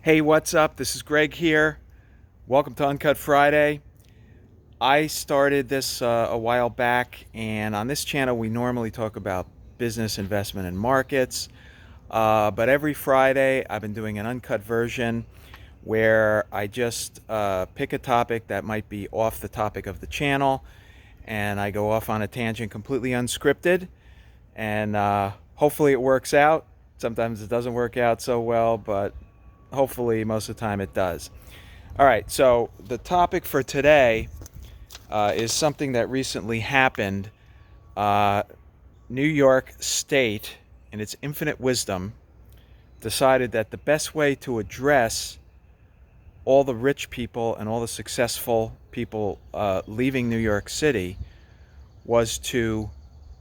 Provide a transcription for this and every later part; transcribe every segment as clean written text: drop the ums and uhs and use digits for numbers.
Hey, what's up? This is Greg here. Welcome to Uncut Friday. I started this a while back, and on this channel we normally talk about business, investment, and markets. But every Friday I've been doing an uncut version where I just pick a topic that might be off the topic of the channel, and I go off on a tangent completely unscripted, and hopefully it works out. Sometimes it doesn't work out so well, but hopefully most of the time it does. All right, so the topic for today is something that recently happened. New York State, in its infinite wisdom, decided that the best way to address all the rich people and all the successful people leaving New York City was to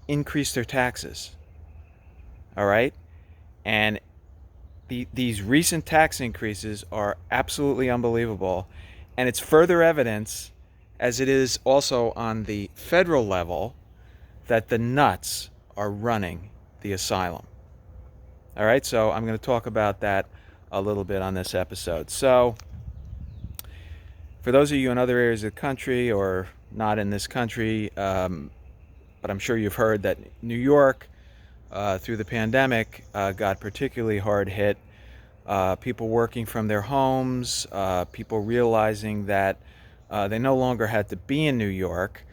increase their taxes. All right? And these recent tax increases are absolutely unbelievable, and it's further evidence, as it is also on the federal level, that the nuts are running the asylum. All right, so I'm going to talk about that a little bit on this episode. So for those of you in other areas of the country or not in this country, but I'm sure you've heard that New York, through the pandemic, got particularly hard hit. People working from their homes, people realizing that they no longer had to be in New York,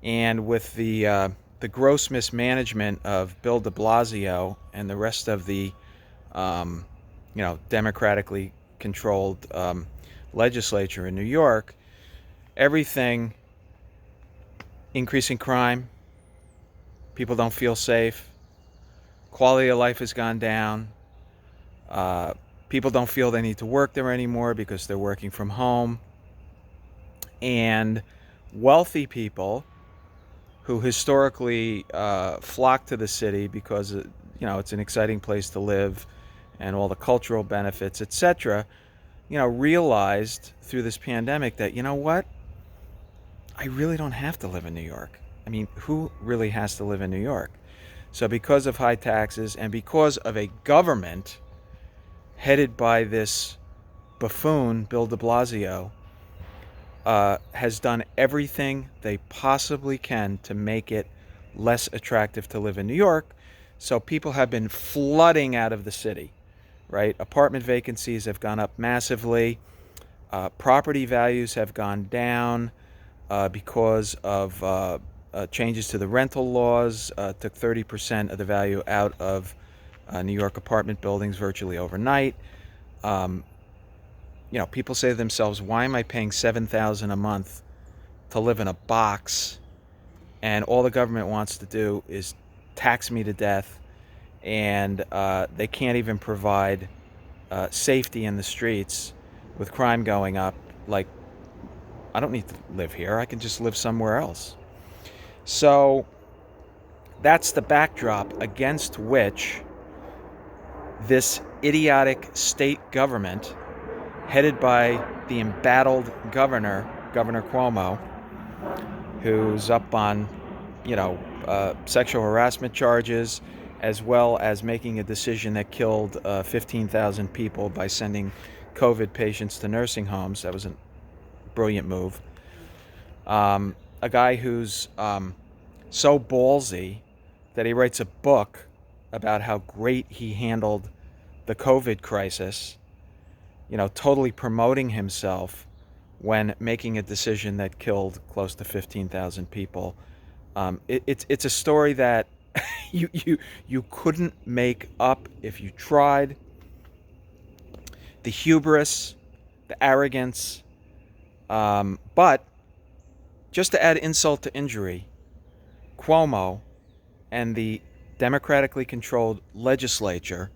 and with the gross mismanagement of Bill de Blasio and the rest of the democratically controlled legislature in New York, everything, increasing crime, people don't feel safe, quality of life has gone down. People don't feel they need to work there anymore because they're working from home. And wealthy people who historically flock to the city because it's an exciting place to live and all the cultural benefits, etc., realized through this pandemic that, you know what? I really don't have to live in New York. I mean, who really has to live in New York? So because of high taxes and because of a government headed by this buffoon, Bill de Blasio, has done everything they possibly can to make it less attractive to live in New York. So people have been flooding out of the city, right? Apartment vacancies have gone up massively. Property values have gone down because of changes to the rental laws. Took 30% of the value out of New York apartment buildings virtually overnight. People say to themselves, why am I paying $7,000 a month to live in a box, and all the government wants to do is tax me to death, and they can't even provide safety in the streets with crime going up? Like, I don't need to live here. I can just live somewhere else. So that's the backdrop against which this idiotic state government, headed by the embattled Governor Cuomo, who's up on, sexual harassment charges, as well as making a decision that killed 15,000 people by sending COVID patients to nursing homes. That was a brilliant move. A guy who's so ballsy that he writes a book about how great he handled the COVID crisis, totally promoting himself when making a decision that killed close to 15,000 people. It's a story that you couldn't make up if you tried. The hubris, the arrogance, but just to add insult to injury, Cuomo and the democratically controlled legislature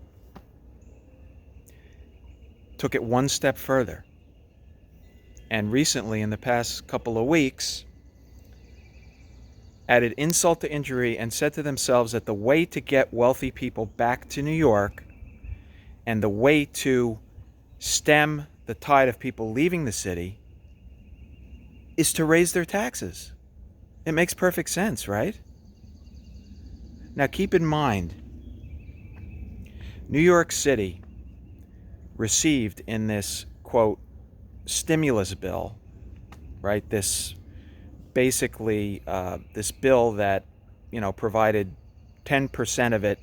took it one step further. And recently, in the past couple of weeks, added insult to injury and said to themselves that the way to get wealthy people back to New York and the way to stem the tide of people leaving the city is to raise their taxes. It makes perfect sense, right? Now keep in mind, New York City received in this, quote, stimulus bill, right? This basically, this bill that, provided 10% of it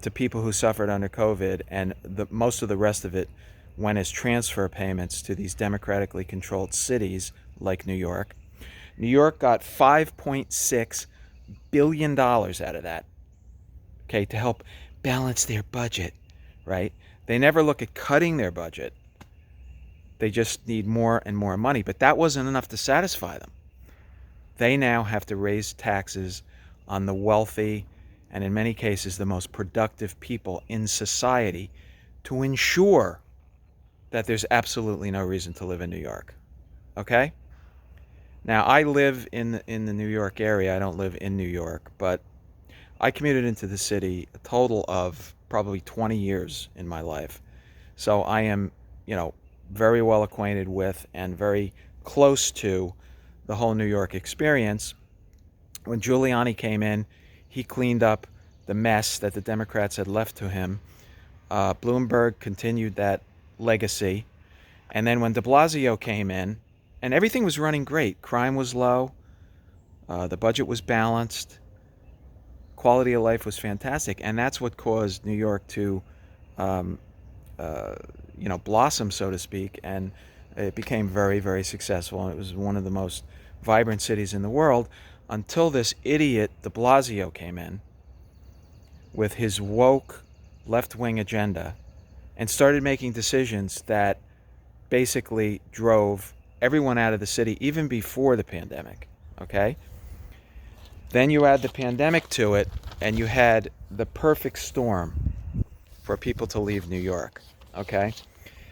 to people who suffered under COVID, and most of the rest of it went as transfer payments to these democratically controlled cities like New York. New York got $5.6 billion out of that, okay, to help balance their budget, right? They never look at cutting their budget. They just need more and more money. But that wasn't enough to satisfy them. They now have to raise taxes on the wealthy and, in many cases, the most productive people in society to ensure that there's absolutely no reason to live in New York. Okay? Now, I live in the New York area. I don't live in New York, but I commuted into the city a total of probably 20 years in my life. So I am, very well acquainted with and very close to the whole New York experience. When Giuliani came in, he cleaned up the mess that the Democrats had left to him. Bloomberg continued that legacy. And then when de Blasio came in, and everything was running great. Crime was low. The budget was balanced. Quality of life was fantastic. And that's what caused New York to, blossom, so to speak. And it became very, very successful. And it was one of the most vibrant cities in the world until this idiot de Blasio came in with his woke left-wing agenda and started making decisions that basically drove everyone out of the city even before the pandemic, okay? Then you add the pandemic to it, and you had the perfect storm for people to leave New York, okay?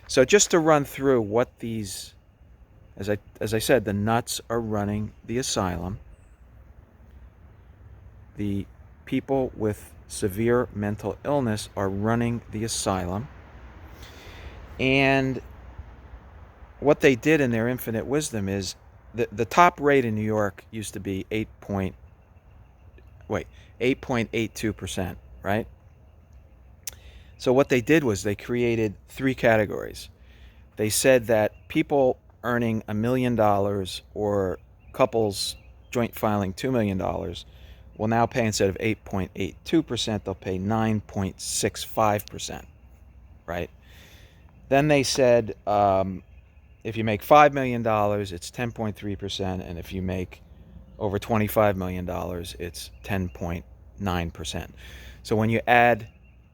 So just to run through what these, as I said, the nuts are running the asylum. The people with severe mental illness are running the asylum. And what they did in their infinite wisdom is the top rate in New York used to be 8.82%, right? So what they did was they created 3 categories. They said that people earning $1 million or couples joint filing $2 million will now pay, instead of 8.82%, they'll pay 9.65%, right? Then they said if you make $5 million, it's 10.3%, and if you make over $25 million, it's 10.9%. So when you add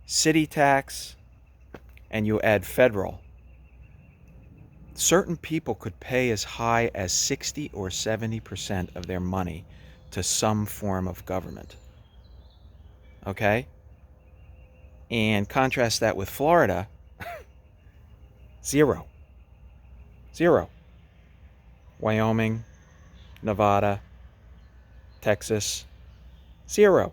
city tax and you add federal, certain people could pay as high as 60 or 70% of their money to some form of government. Okay? And contrast that with Florida. Zero. Wyoming, Nevada, Texas, 0.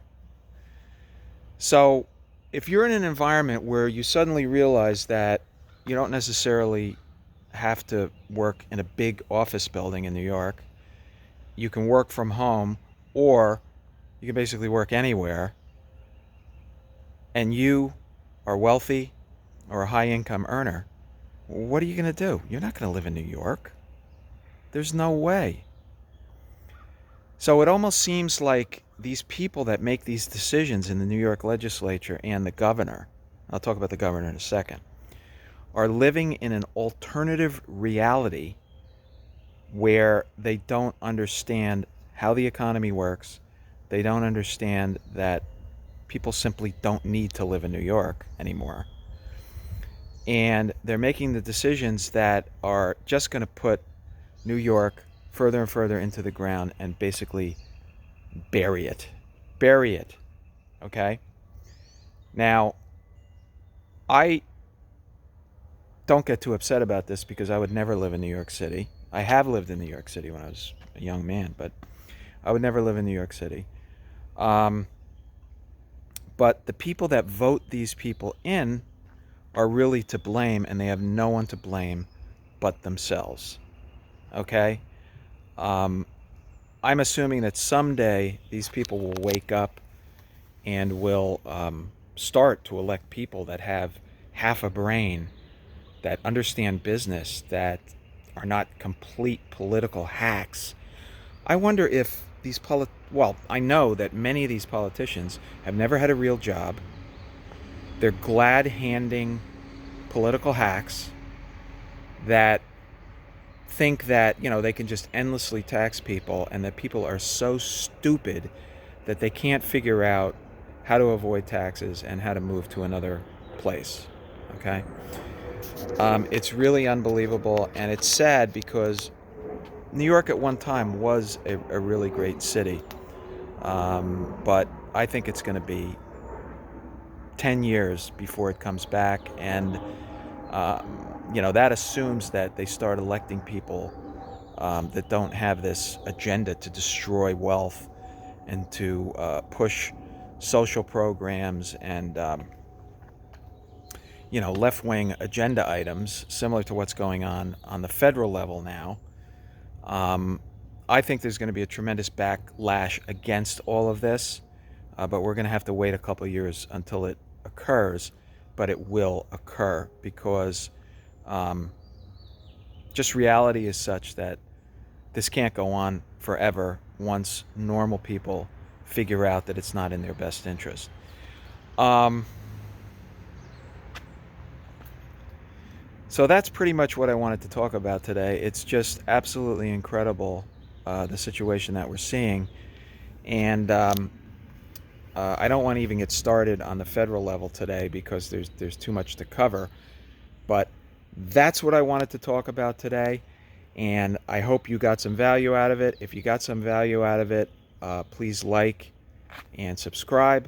So if you're in an environment where you suddenly realize that you don't necessarily have to work in a big office building in New York, you can work from home, or you can basically work anywhere, and you are wealthy or a high income earner, what are you going to do? You're not going to live in New York. There's no way. So it almost seems like these people that make these decisions in the New York legislature and the governor, I'll talk about the governor in a second, are living in an alternative reality where they don't understand how the economy works. They don't understand that people simply don't need to live in New York anymore. And they're making the decisions that are just going to put New York further and further into the ground and basically bury it. Okay? Now, I don't get too upset about this because I would never live in New York City. I have lived in New York City when I was a young man, but I would never live in New York City. But the people that vote these people in are really to blame, and they have no one to blame but themselves. Okay? I'm assuming that someday these people will wake up and will start to elect people that have half a brain that understand business, that are not complete political hacks. I wonder if these well, I know that many of these politicians have never had a real job. They're glad handing political hacks that think that, they can just endlessly tax people, and that people are so stupid that they can't figure out how to avoid taxes and how to move to another place. Okay? It's really unbelievable, and it's sad because New York at one time was a really great city. But I think it's going to be 10 years before it comes back. And, that assumes that they start electing people that don't have this agenda to destroy wealth and to push social programs and, left-wing agenda items similar to what's going on the federal level now. I think there's going to be a tremendous backlash against all of this, but we're going to have to wait a couple of years until it occurs. But it will occur because just reality is such that this can't go on forever once normal people figure out that it's not in their best interest. So that's pretty much what I wanted to talk about today. It's just absolutely incredible, the situation that we're seeing. And I don't want to even get started on the federal level today because there's too much to cover. But that's what I wanted to talk about today. And I hope you got some value out of it. If you got some value out of it, please like and subscribe.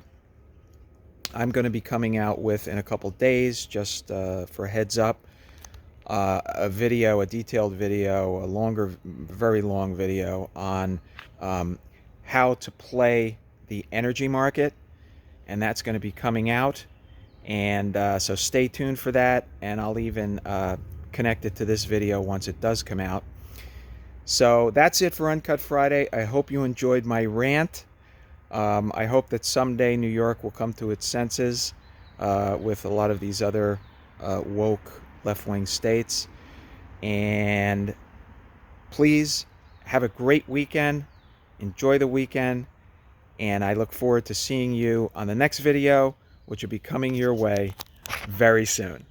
I'm going to be coming out with, in a couple days, just for a heads up, a detailed video, a longer, very long video on how to play the energy market, and that's going to be coming out. And so stay tuned for that, and I'll even connect it to this video once it does come out. So that's it for Uncut Friday. I hope you enjoyed my rant. I hope that someday New York will come to its senses with a lot of these other woke left-wing states. And please have a great weekend. Enjoy the weekend. And I look forward to seeing you on the next video, which will be coming your way very soon.